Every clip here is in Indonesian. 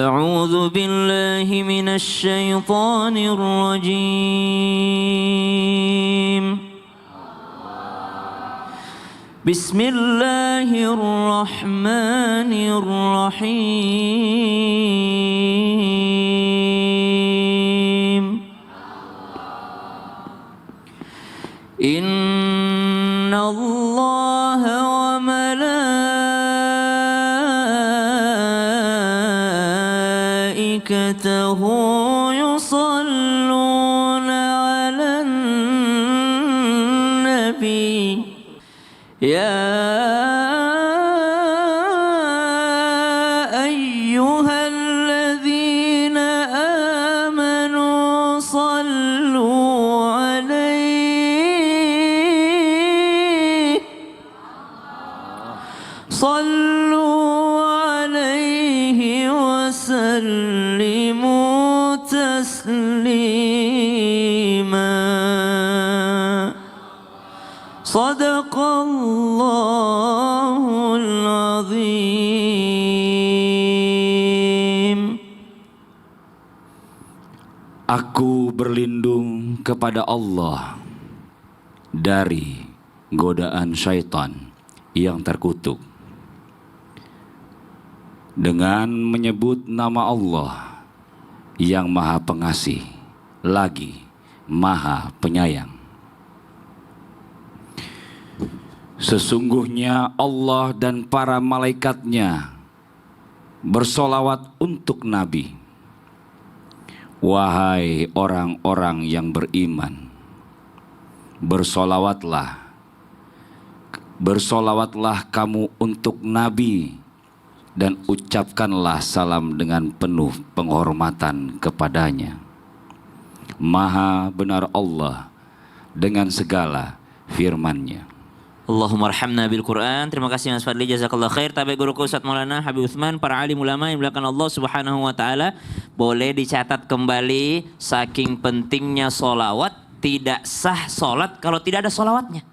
أعوذ بالله من الشيطان الرجيم. بسم الله الرحمن الرحيم. إن الله وملائكته يصلون على النبي يا أيها الذين آمنوا صلوا عليه وسلموا تسليما. صدق الله العظيم. Aku berlindung kepada Allah dari godaan syaitan yang terkutuk dengan menyebut nama Allah yang Maha Pengasih lagi Maha Penyayang. Sesungguhnya Allah dan para malaikatnya bersolawat untuk Nabi. Wahai orang-orang yang beriman, bersolawatlah kamu untuk Nabi dan ucapkanlah salam dengan penuh penghormatan kepadanya. Maha benar Allah dengan segala firman-Nya. Allahumma arhamna bil Quran. Terima kasih Mas Fadli, jazakallah khair. Tabe guruku Ustaz Maulana Habib Utsman, para alim ulama yang dimuliakan Allah Subhanahu wa taala. Boleh dicatat kembali, saking pentingnya solawat, tidak sah solat kalau tidak ada solawatnya.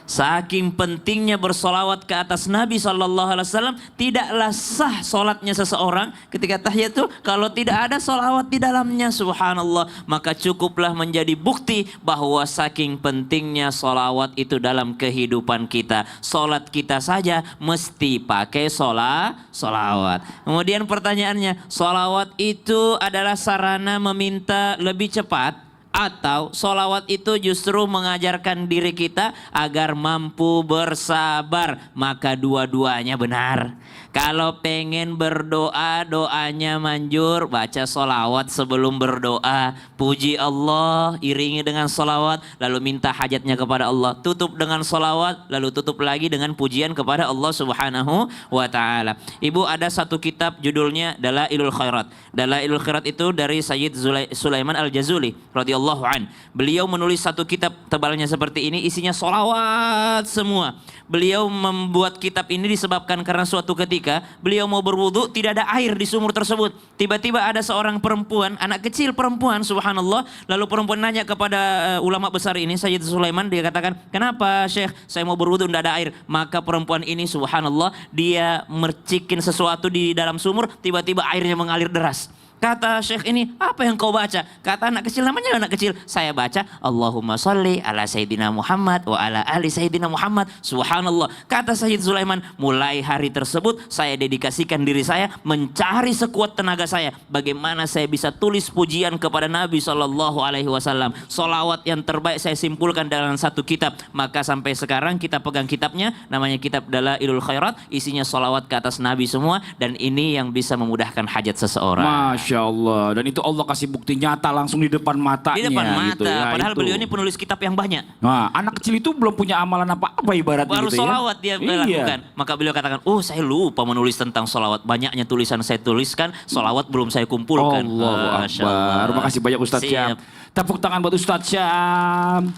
Saking pentingnya bersolawat ke atas Nabi SAW, tidaklah sah solatnya seseorang ketika tahiyat itu kalau tidak ada solawat di dalamnya. Subhanallah. Maka cukuplah menjadi bukti bahwa saking pentingnya solawat itu dalam kehidupan kita. Solat kita saja mesti pakai solawat. Kemudian pertanyaannya, solawat itu adalah sarana meminta lebih cepat, atau solawat itu justru mengajarkan diri kita agar mampu bersabar? Maka dua-duanya benar. Kalau pengen berdoa, doanya manjur, baca solawat sebelum berdoa. Puji Allah, iringi dengan solawat, lalu minta hajatnya kepada Allah. Tutup dengan solawat, lalu tutup lagi dengan pujian kepada Allah Subhanahu wa ta'ala. Ibu, ada satu kitab judulnya Dalailul Khairat. Dalailul Khairat itu dari Sayyid Sulaiman Al-Jazuli radhiyallahu an. Beliau menulis satu kitab tebalnya seperti ini, isinya solawat semua. Beliau membuat kitab ini disebabkan karena suatu ketika beliau mau berwudu, tidak ada air di sumur tersebut. Tiba-tiba ada seorang perempuan, anak kecil perempuan, subhanallah. Lalu perempuan nanya kepada ulama besar ini, Sayyid Sulaiman, dia katakan, kenapa Syekh, saya mau berwudu tidak ada air. Maka perempuan ini subhanallah, dia mercikin sesuatu di dalam sumur, tiba-tiba airnya mengalir deras. Kata Syekh ini, apa yang kau baca? Kata anak kecil, namanya anak kecil, saya baca Allahumma sholli ala Sayyidina Muhammad wa ala ali Sayyidina Muhammad. Subhanallah. Kata Sayyid Sulaiman, mulai hari tersebut saya dedikasikan diri saya mencari sekuat tenaga saya bagaimana saya bisa tulis pujian kepada Nabi SAW. Solawat yang terbaik saya simpulkan dalam satu kitab. Maka sampai sekarang kita pegang kitabnya, namanya kitab Dalailul Khairat, isinya solawat ke atas Nabi semua, dan ini yang bisa memudahkan hajat seseorang. Masya Allah. Dan itu Allah kasih bukti nyata langsung di depan matanya. Di depan mata. Gitu ya, padahal itu. beliau ini penulis kitab yang banyak. Nah, anak kecil itu belum punya amalan apa-apa ibaratnya baru gitu solawat ya. dia lakukan. Maka beliau katakan, oh saya lupa menulis tentang solawat. Banyaknya tulisan saya tuliskan, solawat belum saya kumpulkan. Allahu Akbar. Terima kasih banyak Ustadz Syam. Tepuk tangan buat Ustadz Syam.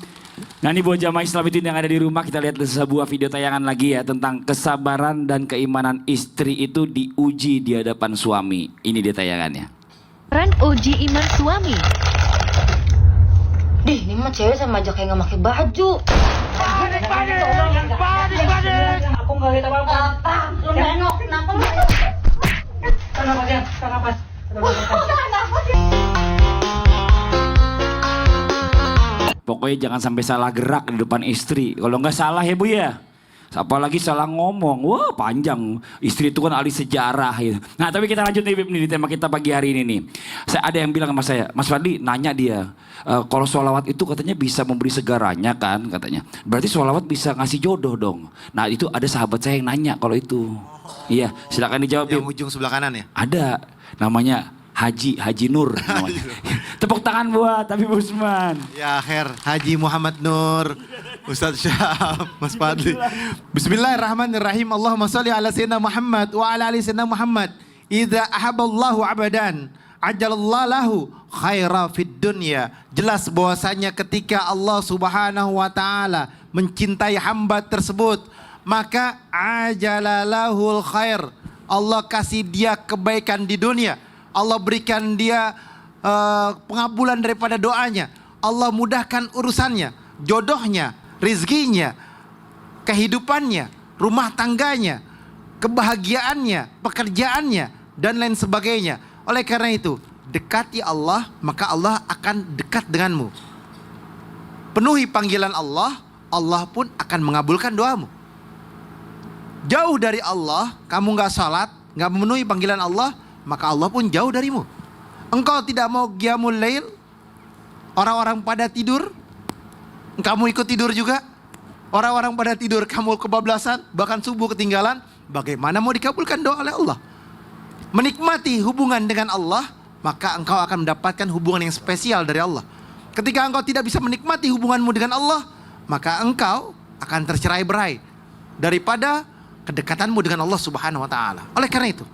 Nah, ini buat jamaah Islam itu yang ada di rumah, kita lihat sebuah video tayangan lagi ya tentang kesabaran dan keimanan istri itu diuji di hadapan suami. Ini dia tayangannya. Ran uji iman suami. Dih, ini mah cewek sama aja kayak gak pakai baju. Panik. Aku gak lihat apa-apa. Lu nengok, kenapa lu? Kenapa? pokoknya jangan sampai salah gerak di depan istri. Kalau nggak salah ya Bu ya. Apalagi salah ngomong, wah panjang. Istri itu kan ahli sejarah gitu. Nah tapi kita lanjut nih Bib, nih di tema kita pagi hari ini nih. Ada yang bilang sama saya, Mas Fadli nanya dia, kalau sholawat itu katanya bisa memberi segaranya kan katanya. Berarti sholawat bisa ngasih jodoh dong. Nah itu ada sahabat saya yang nanya kalau itu. Iya silakan dijawab Bib. Yang ujung sebelah kanan ya? Ada, namanya Haji Nur. Tepuk tangan buat Habib Usman. Ya khair, Haji Muhammad Nur, Ustadz Syam, Mas Fadli. Bismillahirrahmanirrahim. Allahumma sholli ala sayyidina Muhammad wa ala ali sayyidina Muhammad. Idza ahaballahu abadan ajalallahu lahu khaira fid dunya. Jelas bahwasanya ketika Allah Subhanahu wa taala mencintai hamba tersebut, maka ajalalahul khair. Allah kasih dia kebaikan di dunia. Allah berikan dia pengabulan daripada doanya. Allah mudahkan urusannya, jodohnya, rizkinya, kehidupannya, rumah tangganya, kebahagiaannya, pekerjaannya, dan lain sebagainya. Oleh karena itu, dekati Allah, maka Allah akan dekat denganmu. Penuhi panggilan Allah, Allah pun akan mengabulkan doamu. Jauh dari Allah, kamu gak salat, gak memenuhi panggilan Allah, maka Allah pun jauh darimu. Engkau tidak mau qiyamul lail, orang-orang pada tidur, kamu ikut tidur juga. Orang-orang pada tidur, kamu kebablasan, bahkan subuh ketinggalan. Bagaimana mau dikabulkan doa oleh Allah? Menikmati hubungan dengan Allah, maka engkau akan mendapatkan hubungan yang spesial dari Allah. Ketika engkau tidak bisa menikmati hubunganmu dengan Allah, maka engkau akan tercerai-berai daripada kedekatanmu dengan Allah Subhanahu wa taala. Oleh karena itu,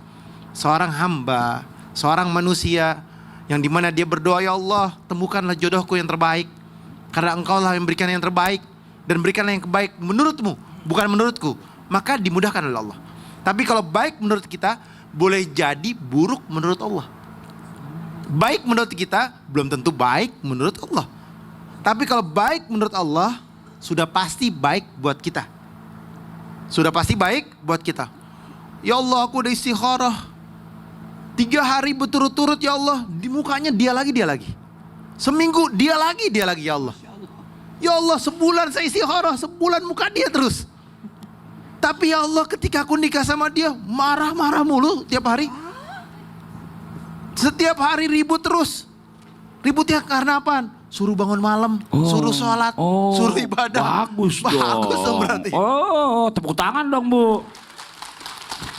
seorang hamba, seorang manusia yang dimana dia berdoa, ya Allah temukanlah jodohku yang terbaik, karena engkau lah yang memberikan yang terbaik, dan berikanlah yang baik menurutmu, bukan menurutku, maka dimudahkan oleh Allah. Tapi kalau baik menurut kita, boleh jadi buruk menurut Allah. Baik menurut kita belum tentu baik menurut Allah. Tapi kalau baik menurut Allah, sudah pasti baik buat kita. Sudah pasti baik buat kita. Ya Allah, aku udah istikharah 3 hari berturut-turut ya Allah, di mukanya dia lagi. Seminggu dia lagi ya Allah. Ya Allah, sebulan saya istikharah, sebulan muka dia terus. Tapi ya Allah, ketika aku nikah sama dia, marah-marah mulu tiap hari. Setiap hari ribut terus. Ributnya karena apa? Suruh bangun malam, suruh sholat, suruh ibadah. Bagus dong. Bagus dong berarti. Oh, tepuk tangan dong Bu.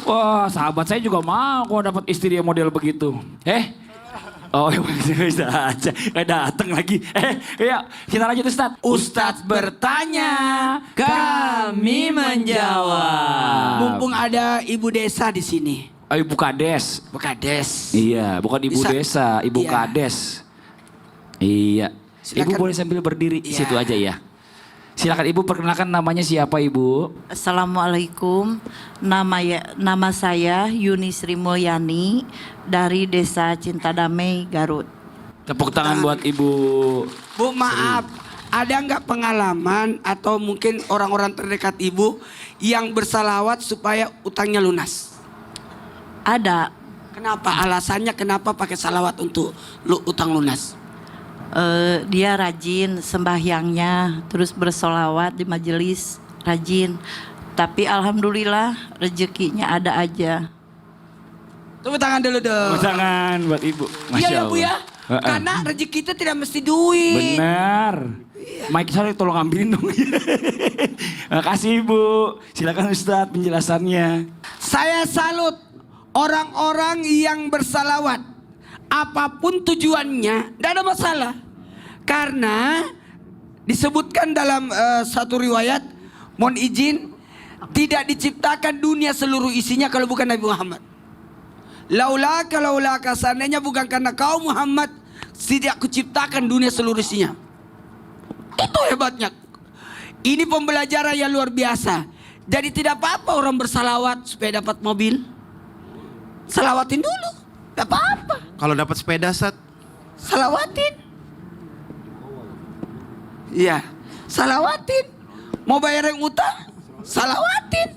Wah, sahabat saya juga mau kok dapat istri yang model begitu. Oh, bisa aja. Datang lagi. Ya, kita lanjut Ustadz. Ustadz bertanya, kami menjawab. Mumpung ada ibu desa di sini. Ibu Kades. Bu Kades. Iya, bukan ibu desa, ibu Iya. Kades. Iya. Silakan. Ibu boleh sambil berdiri Iya. situ aja ya. Silakan Ibu, perkenalkan namanya siapa Ibu? Assalamualaikum, nama saya Yuni Sri Mulyani dari Desa Cinta Damai, Garut. Tepuk tangan buat Ibu. Bu, maaf, ada nggak pengalaman atau mungkin orang-orang terdekat ibu yang bersalawat supaya utangnya lunas? Ada, Kenapa? Alasannya kenapa pakai salawat untuk utang lunas? dia rajin sembahyangnya, terus bersolawat di majelis, rajin. Tapi alhamdulillah rezekinya ada aja. Tepuk tangan dulu dong. Tepuk tangan buat Ibu. Masya Iya ya Bu ya, Allah. karena rezeki itu tidak mesti duit. Benar. Mike saya tolong ambilin dong. Makasih Ibu. Silakan Ustadz penjelasannya. Saya salut orang-orang yang bersalawat. Apapun tujuannya, tidak ada masalah. Karena disebutkan dalam satu riwayat, mohon izin, tidak diciptakan dunia seluruh isinya kalau bukan Nabi Muhammad. Laulaka seandainya bukan karena kau Muhammad, tidak kuciptakan dunia seluruh isinya. Itu hebatnya. Ini pembelajaran yang luar biasa. Jadi tidak apa-apa orang bersalawat supaya dapat mobil. Salawatin dulu, tidak apa-apa. Kalau dapat sepeda, Sat, Salawatin. Iya, salawatin. Mau bayar yang utang, salawatin.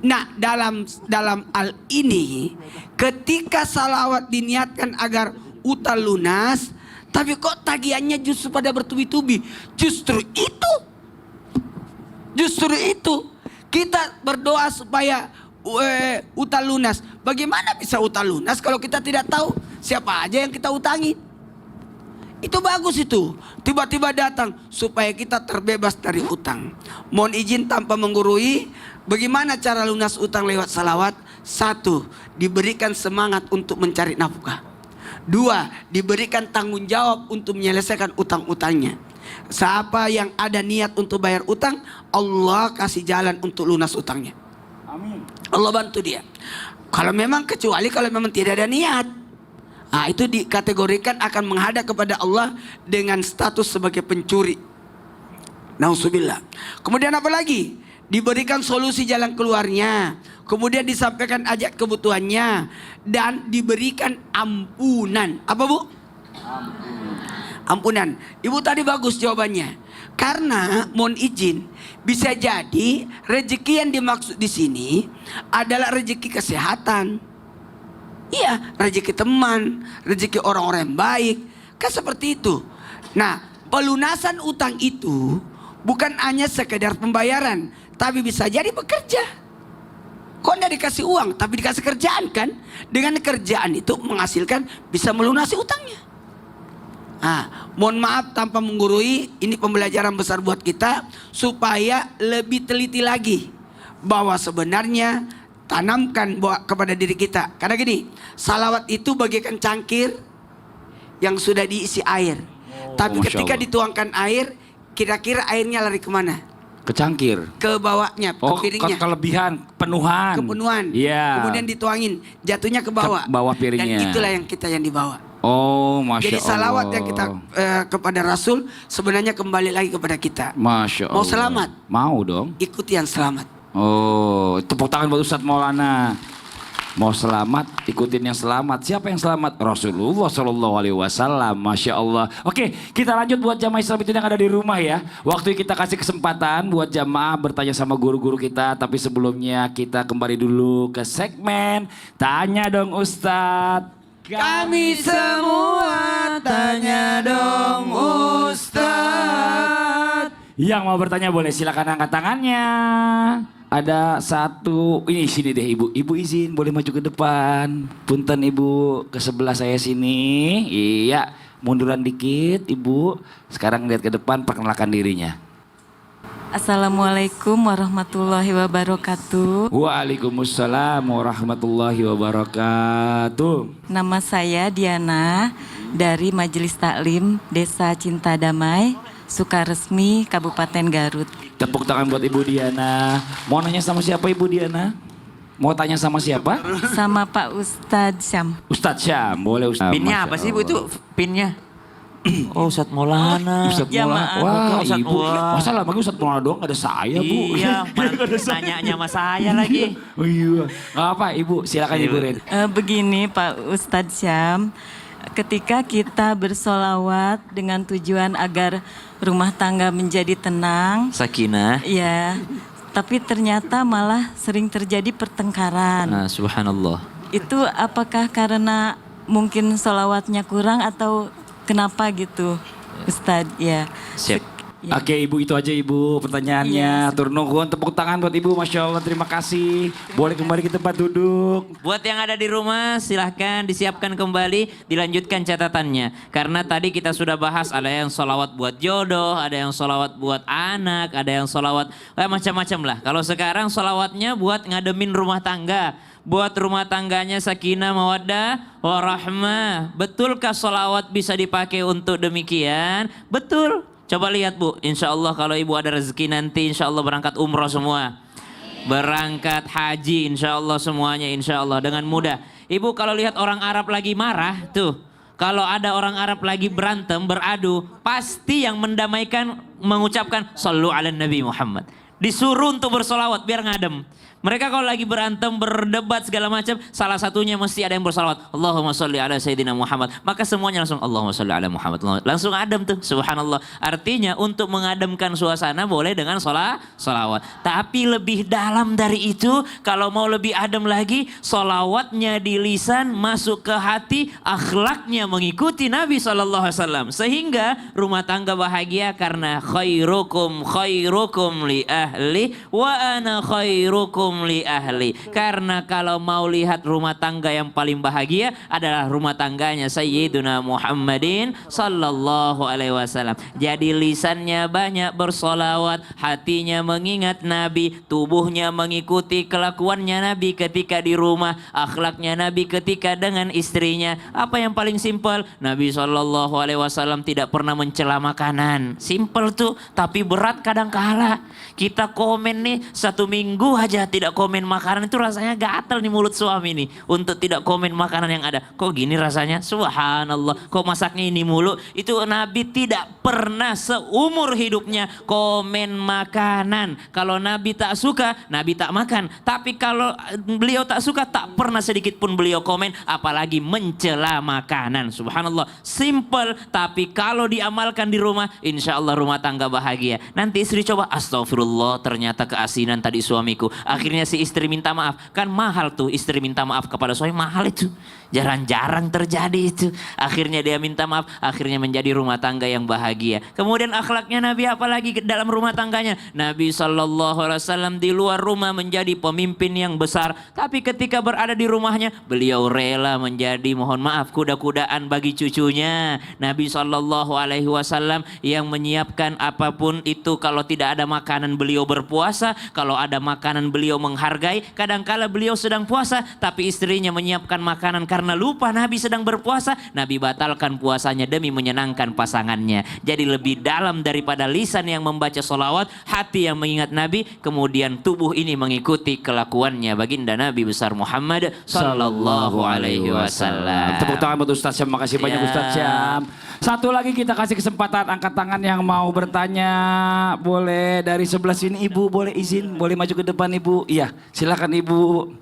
Nah, dalam hal ini, ketika salawat diniatkan agar utang lunas, Tapi kok tagihannya justru pada bertubi-tubi. Justru itu kita berdoa supaya utang lunas. Bagaimana bisa utang lunas kalau kita tidak tahu siapa aja yang kita utangi? Itu bagus itu. Tiba-tiba datang supaya kita terbebas dari utang. Mohon izin tanpa menggurui, bagaimana cara lunas utang lewat salawat? 1. Diberikan semangat untuk mencari nafkah. 2. Diberikan tanggung jawab untuk menyelesaikan utang-utangnya. Siapa yang ada niat untuk bayar utang, Allah kasih jalan untuk lunas utangnya. Amin. Allah bantu dia. Kalau memang tidak ada niat, nah, itu dikategorikan akan menghadap kepada Allah dengan status sebagai pencuri. Nauzubillah. Kemudian apa lagi? Diberikan solusi jalan keluarnya. Kemudian disampaikan ajak kebutuhannya. Dan diberikan ampunan. Apa Bu? Ampunan. Ibu tadi bagus jawabannya. Karena mohon izin, bisa jadi rezeki yang dimaksud di sini adalah rezeki kesehatan. Iya, rezeki teman, rezeki orang-orang yang baik. Kan seperti itu. Nah, pelunasan utang itu bukan hanya sekedar pembayaran, tapi bisa jadi bekerja. Kok tidak dikasih uang, tapi dikasih kerjaan kan? Dengan kerjaan itu menghasilkan bisa melunasi utangnya. Nah, mohon maaf tanpa menggurui, ini pembelajaran besar buat kita supaya lebih teliti lagi bahwa sebenarnya tanamkan kepada diri kita. Karena gini, salawat itu bagaikan cangkir yang sudah diisi air. Tapi ketika dituangkan air, kira-kira airnya lari kemana? Ke cangkir. Ke bawahnya, ke piringnya. Kelebihan, penuhan. Kepenuhan. Iya. Kemudian dituangin, jatuhnya ke bawah. Ke bawah piringnya. Dan itulah yang kita yang dibawa. Oh, Masya Jadi Allah. salawat yang kita kepada Rasul sebenarnya kembali lagi kepada kita. Masya Allah. Mau selamat? Mau dong. Ikuti yang selamat. Oh, tepuk tangan buat Ustadz Maulana. Mau selamat, ikutin yang selamat. Siapa yang selamat? Rasulullah Shallallahu Alaihi Wasallam. Masya Allah. Oke, kita lanjut buat jamaah Islam itu yang ada di rumah ya. Waktu kita kasih kesempatan buat jamaah bertanya sama guru-guru kita. Tapi sebelumnya kita kembali dulu ke segmen Tanya Dong Ustadz. Kami semua tanya dong Ustadz. Yang mau bertanya boleh silakan angkat tangannya. Ada satu, ini sini deh ibu. Ibu izin boleh maju ke depan. Punten ibu, ke sebelah saya sini. Iya, munduran dikit ibu. Sekarang lihat ke depan, perkenalkan dirinya. Assalamualaikum warahmatullahi wabarakatuh. Waalaikumsalam warahmatullahi wabarakatuh. Nama saya Diana dari Majelis Taklim Desa Cinta Damai, Sukaresmi, Kabupaten Garut. Tepuk tangan buat Ibu Diana. Mau nanya sama siapa Ibu Diana? Mau tanya sama siapa? Sama Pak Ustadz Syam. Ustadz Syam, boleh Ustadz. Pinnya Masya apa sih Bu Allah. itu pinnya? Oh, Ustadz Maulana. Ustadz Ya, Maulana. maaf. Wah, Ustadz, ibu. wah. Masa lama Ustadz Maulana doang ada saya, Bu. Iya, nanyanya sama saya lagi. Oh iya. Nggak apa, Ibu. Silakan Ibu Ren. Begini Pak Ustadz Syam, ketika kita bersolawat dengan tujuan agar rumah tangga menjadi tenang, Sakinah. ya, tapi ternyata malah sering terjadi pertengkaran. Nah, subhanallah. Itu apakah karena mungkin solawatnya kurang atau kenapa gitu, Ustadz? Ya. Siap. Ya. Oke Ibu, itu aja Ibu pertanyaannya. Tur nuhun, tepuk tangan buat Ibu. Masya Allah, terima kasih. Boleh kembali ke tempat duduk. Buat yang ada di rumah silahkan disiapkan kembali, dilanjutkan catatannya. Karena tadi kita sudah bahas ada yang solawat buat jodoh, ada yang solawat buat anak, ada yang solawat macam-macam lah. Kalau sekarang solawatnya buat ngademin rumah tangga. Buat rumah tangganya sakinah, mawaddah, warahmah. Betulkah solawat bisa dipakai untuk demikian? Betul. Coba lihat Bu, insya Allah kalau ibu ada rezeki nanti insya Allah berangkat umroh semua. Berangkat haji insya Allah semuanya insya Allah dengan mudah. Ibu kalau lihat orang Arab lagi marah tuh. Kalau ada orang Arab lagi berantem, beradu. Pasti yang mendamaikan mengucapkan Sallu ala Nabi Muhammad. Disuruh untuk bersolawat biar ngadem. Mereka kalau lagi berantem, berdebat segala macam, salah satunya mesti ada yang bersolawat. Allahumma sholli ala Sayyidina Muhammad. Maka semuanya langsung Allahumma sholli ala Muhammad. Langsung adem tuh, subhanallah. Artinya untuk mengademkan suasana boleh dengan solawat. Tapi lebih dalam dari itu, kalau mau lebih adem lagi, solawatnya di lisan masuk ke hati, akhlaknya mengikuti Nabi SAW. Sehingga rumah tangga bahagia karena khairukum li ahli wa ana khairukum li ahli. Karena kalau mau lihat rumah tangga yang paling bahagia adalah rumah tangganya Sayyiduna Muhammadin sallallahu alaihi wasallam. Jadi lisannya banyak bersolawat, hatinya mengingat Nabi, tubuhnya mengikuti kelakuannya Nabi ketika di rumah, akhlaknya Nabi ketika dengan istrinya. Apa yang paling simpel? Nabi sallallahu alaihi wasallam tidak pernah mencela makanan. Simpel tuh, tapi berat kadang kala. Kita komen nih 1 minggu aja tidak komen makanan, itu rasanya gatal nih mulut suami nih untuk tidak komen makanan yang ada. Kok gini rasanya? Subhanallah. Kok masaknya ini mulu? Itu Nabi tidak pernah seumur hidupnya komen makanan. Kalau Nabi tak suka, Nabi tak makan. Tapi kalau beliau tak suka, tak pernah sedikit pun beliau komen, apalagi mencela makanan. Subhanallah. Simple, tapi kalau diamalkan di rumah, insya Allah rumah tangga bahagia. Nanti istri coba, astagfirullah, ternyata keasinan tadi suamiku. Akhirnya si istri minta maaf. Kan mahal tuh istri minta maaf kepada suami, mahal itu. Jarang-jarang terjadi itu. Akhirnya dia minta maaf, akhirnya menjadi rumah tangga yang bahagia. Kemudian akhlaknya Nabi apalagi dalam rumah tangganya. Nabi SAW di luar rumah menjadi pemimpin yang besar. Tapi ketika berada di rumahnya, beliau rela menjadi, mohon maaf, kuda-kudaan bagi cucunya. Nabi SAW yang menyiapkan apapun itu. Kalau tidak ada makanan beliau berpuasa, kalau ada makanan beliau menghargai. Kadangkala beliau sedang puasa, tapi istrinya menyiapkan makanan karena lupa Nabi sedang berpuasa, Nabi batalkan puasanya demi menyenangkan pasangannya. Jadi lebih dalam daripada lisan yang membaca solawat, hati yang mengingat Nabi, kemudian tubuh ini mengikuti kelakuannya baginda Nabi besar Muhammad sallallahu alaihi wasallam. Tepuk tangan buat Ustaz Syam, makasih banyak Ustaz Syam. Satu lagi kita kasih kesempatan angkat tangan yang mau bertanya. Boleh dari sebelah sini Ibu, boleh izin, boleh maju ke depan Ibu. Iya, silakan Ibu.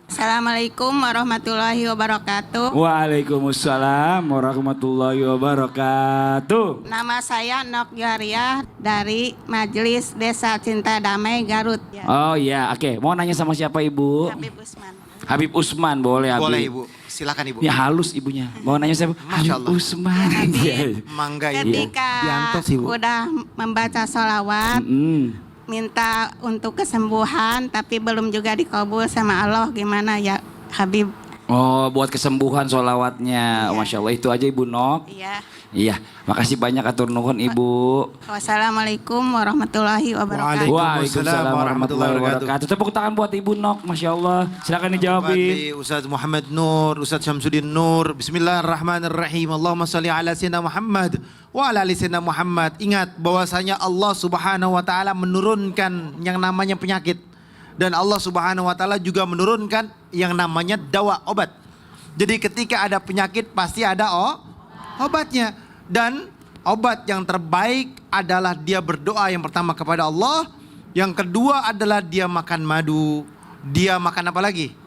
Assalamualaikum warahmatullahi wabarakatuh. Waalaikumsalam warahmatullahi wabarakatuh. Nama saya Nok Jariah dari Majelis Desa Cinta Damai Garut. Ya. Oh iya, oke. Mau nanya sama siapa Ibu? Habib Usman. Habib Usman, boleh Habib. Boleh Ibu, silakan Ibu. Ya halus ibunya. Mau nanya siapa? Masya Habib Allah. Usman. Iya. Mangga Ibu. Ketika Yanto sih, Bu. udah membaca sholawat, minta untuk kesembuhan, tapi belum juga dikabul sama Allah, gimana ya Habib? Oh, buat kesembuhan sholawatnya. Iya. Masya Allah, itu aja Ibu Nok. Iya. Iya, makasih banyak atur nuhun Ibu. Wassalamualaikum warahmatullahi wabarakatuh. Waalaikumsalam warahmatullahi wabarakatuh. Tepuk tangan buat Ibu Nok, Masya Allah. Silakan dijawab. Fadli, Ustaz Muhammad Nur, Ustaz Syamsuddin Nur. Bismillahirrahmanirrahim. Allahumma sholli ala sayyidina Muhammad wa ala ali sayyidina Muhammad. Ingat bahwasanya Allah Subhanahu wa taala menurunkan yang namanya penyakit, dan Allah Subhanahu wa taala juga menurunkan yang namanya dawa, obat. Jadi ketika ada penyakit pasti ada obatnya, dan obat yang terbaik adalah dia berdoa yang pertama kepada Allah, yang kedua adalah dia makan madu, dia makan apa lagi?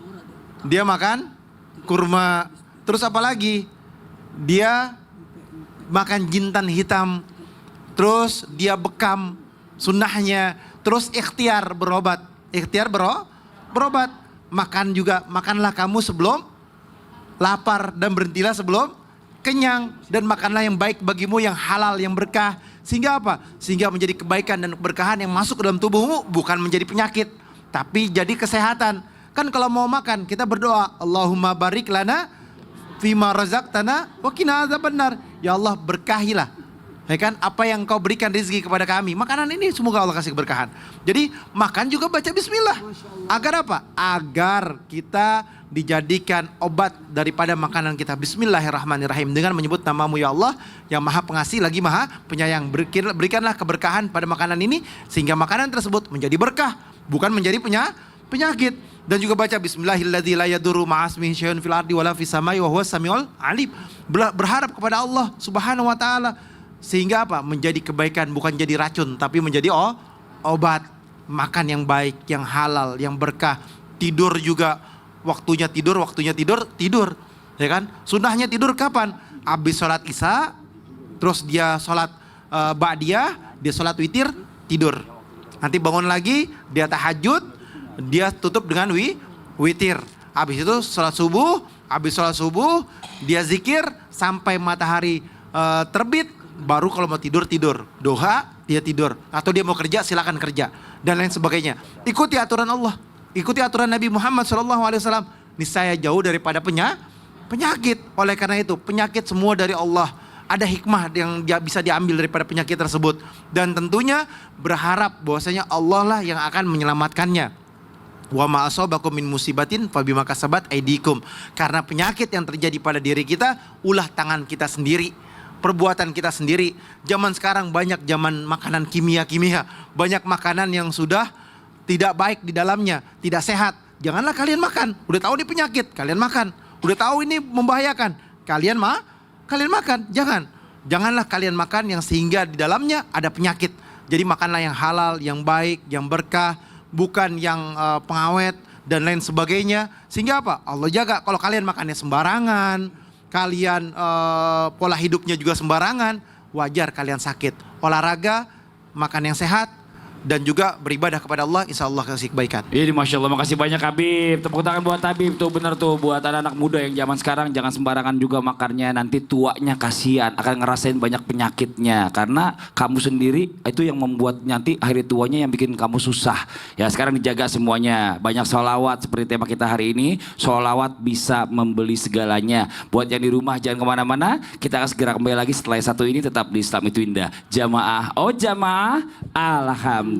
Dia makan kurma, terus apa lagi? Dia makan jintan hitam, terus dia bekam sunnahnya, terus ikhtiar berobat, berobat. Makan juga, makanlah kamu sebelum lapar dan berhentilah sebelum kenyang, dan makanlah yang baik bagimu, yang halal, yang berkah. Sehingga apa? Sehingga menjadi kebaikan dan keberkahan yang masuk ke dalam tubuhmu, bukan menjadi penyakit, tapi jadi kesehatan. Kan kalau mau makan kita berdoa, Allahumma barik lana fima razaqtana wa qina adzabannar. Ya Allah, berkahilah, ya kan, apa yang kau berikan rezeki kepada kami. Makanan ini semoga Allah kasih keberkahan. Jadi makan juga baca bismillah. Agar apa? Agar kita dijadikan obat daripada makanan kita. Bismillahirrahmanirrahim. Dengan menyebut namamu ya Allah, yang maha pengasih lagi maha penyayang. Berikanlah keberkahan pada makanan ini, sehingga makanan tersebut menjadi berkah, bukan menjadi penyakit. Dan juga baca bismillahilladzi la yadurru ma'asmihi syai'un fil ardi wala fis samai wa huwas samiul alim. Berharap kepada Allah Subhanahu wa taala, sehingga apa? Menjadi kebaikan, bukan jadi racun, tapi menjadi obat. makan yang baik, yang halal, yang berkah. Tidur juga waktunya tidur, tidur. Ya kan? Sunnahnya tidur kapan? Habis sholat isya, terus dia sholat ba'diyah, dia sholat witir, tidur. Nanti bangun lagi, dia tahajud, dia tutup dengan witir. Habis itu sholat subuh, dia zikir sampai matahari terbit, baru kalau mau tidur. Doha, dia tidur. Atau dia mau kerja, silakan kerja. Dan lain sebagainya. Ikuti aturan Allah. Ikuti aturan Nabi Muhammad SAW. Niscaya jauh daripada penyakit. Oleh karena itu, penyakit semua dari Allah. Ada hikmah yang bisa diambil daripada penyakit tersebut. Dan tentunya berharap bahwasanya Allah lah yang akan menyelamatkannya. Wa ma asabakum min musibatin fabima kasabat aydikum. Karena penyakit yang terjadi pada diri kita, ulah tangan kita sendiri, perbuatan kita sendiri. Zaman sekarang banyak zaman makanan kimia. Banyak makanan yang sudah tidak baik di dalamnya, tidak sehat. Janganlah kalian makan. Udah tahu ini penyakit, kalian makan. Udah tahu ini membahayakan, kalian makan. Janganlah kalian makan yang sehingga di dalamnya ada penyakit. Jadi makanlah yang halal, yang baik, yang berkah, bukan yang pengawet dan lain sebagainya. Sehingga apa? Allah jaga. Kalau kalian makannya sembarangan, kalian pola hidupnya juga sembarangan, wajar kalian sakit. Olahraga, makan yang sehat, dan juga beribadah kepada Allah, insya Allah kasih kebaikan. Ini Masya Allah, makasih banyak Habib. Tepuk tangan buat Habib, tuh bener tuh buat anak-anak muda yang zaman sekarang jangan sembarangan juga makannya. Nanti tuanya kasihan, akan ngerasain banyak penyakitnya. Karena kamu sendiri itu yang membuat nanti akhir tuanya yang bikin kamu susah. Ya sekarang dijaga semuanya. Banyak sholawat seperti tema kita hari ini. Sholawat bisa membeli segalanya. Buat yang di rumah jangan kemana-mana. Kita akan segera kembali lagi setelah satu ini tetap di Islam itu Indah. Jamaah, oh jamaah, alhamdulillah.